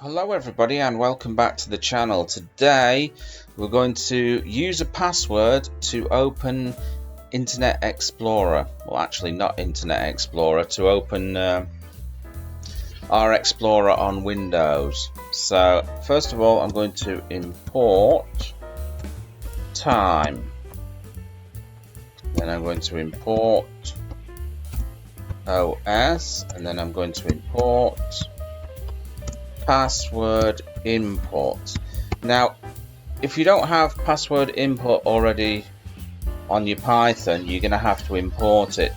Hello everybody and welcome back to the channel. Today we're going to use a password to open Internet Explorer. Well, actually not Internet Explorer, to open our Explorer on Windows. So first of all I'm going to import time. Then I'm going to import OS, and then I'm going to import password import. Now, if you don't have password import already on your Python, you're going to have to import it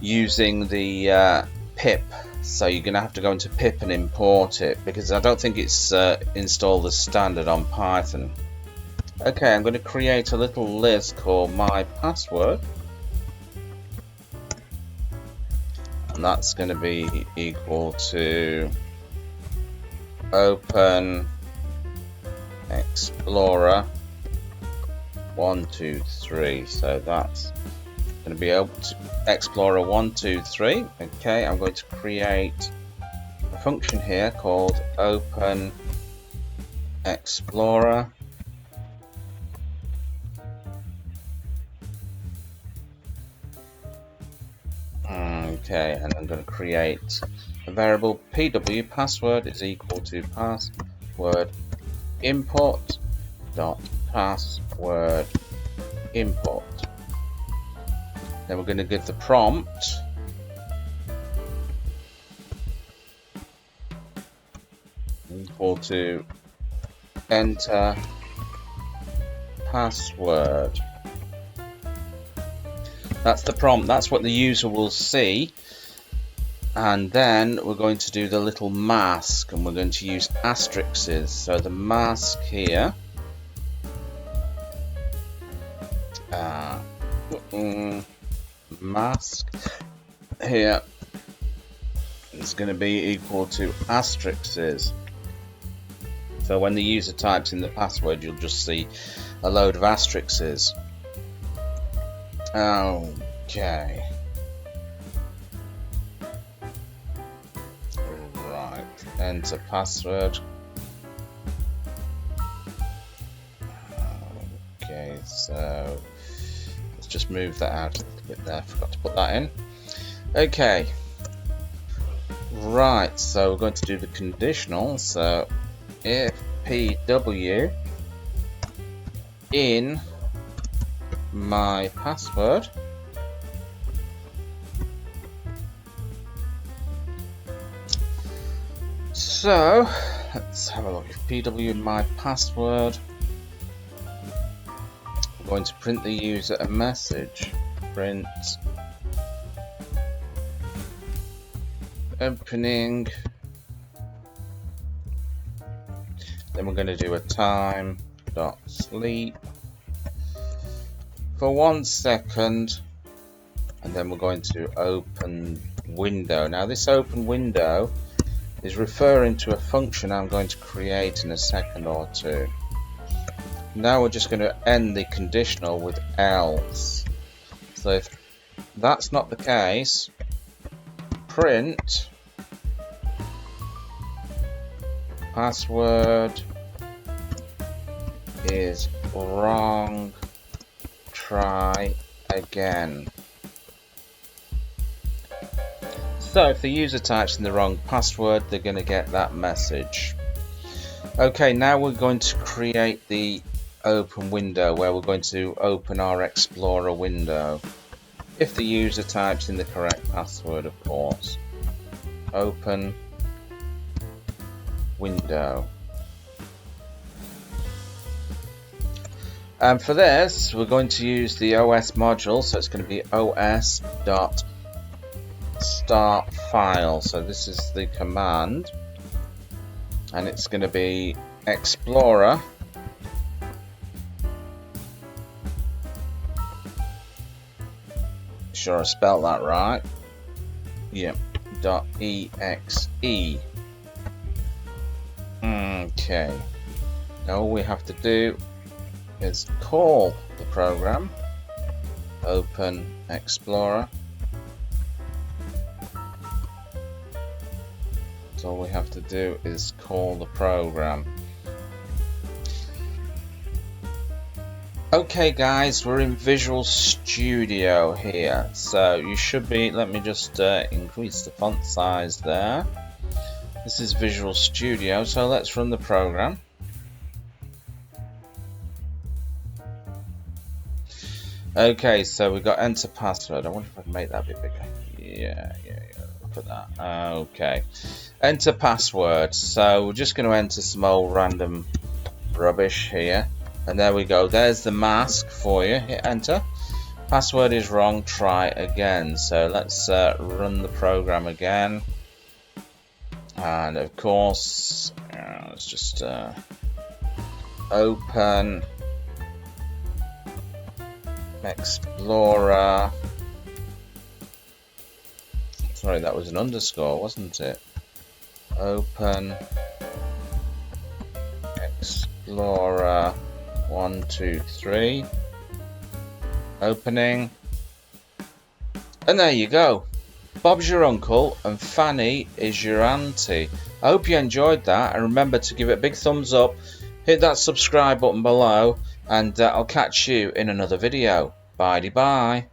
using the pip. So you're going to have to go into pip and import it, because I don't think it's installed as standard on Python. Okay, I'm going to create a little list called my password, and that's going to be equal to Open Explorer 123. So that's going to be Open Explorer 123. Okay, I'm going to create a function here called Open Explorer. Okay, and I'm going to create a variable pw password is equal to password import dot password import. Then we're going to give the prompt equal to enter password. That's the prompt, that's what the user will see. And then we're going to do the little mask, and we're going to use asterisks. So the mask here mask here is going to be equal to asterisks. So when the user types in the password, you'll just see a load of asterisks. Okay. Right. Enter password. Okay, so let's just move that out a little bit there. Forgot to put that in. Okay. Right, so we're going to do the conditional. So if pw in my password so let's have a look. If pw in my password, I'm going to print the user a message. Print opening. Then we're going to do a time dot sleep for 1 second, and then we're going to open window. Now this open window is referring to a function I'm going to create in a second or two. Now we're just going to end the conditional with else. So if that's not the case, print password is wrong, try again. So if the user types in the wrong password, they're going to get that message. Okay, now we're going to create the open window, where we're going to open our Explorer window. If the user types in the correct password, of course. Open window. And for this, we're going to use the OS module, so it's going to be os.start file. So this is the command, and it's going to be Explorer sure I spelled that right. Yep. .exe. Okay. Now all we have to do is call the program Open Explorer So all we have to do is call the program. Okay guys, we're in Visual Studio here, so you should be, let me just increase the font size there. This is Visual Studio, so let's run the program. Okay, so we've got enter password. I wonder if I can make that a bit bigger. Yeah, look at that. Okay, enter password. So we're just going to enter some old random rubbish here. And there we go, there's the mask for you. Hit enter. Password is wrong, try again. So let's run the program again. And of course, let's just open Explorer. Sorry, that was an underscore, wasn't it? Open Explorer 1, 2, 3. Opening. And there you go. Bob's your uncle and Fanny is your auntie. I hope you enjoyed that, and remember to give it a big thumbs up, hit that subscribe button below, and I'll catch you in another video. Bye-bye.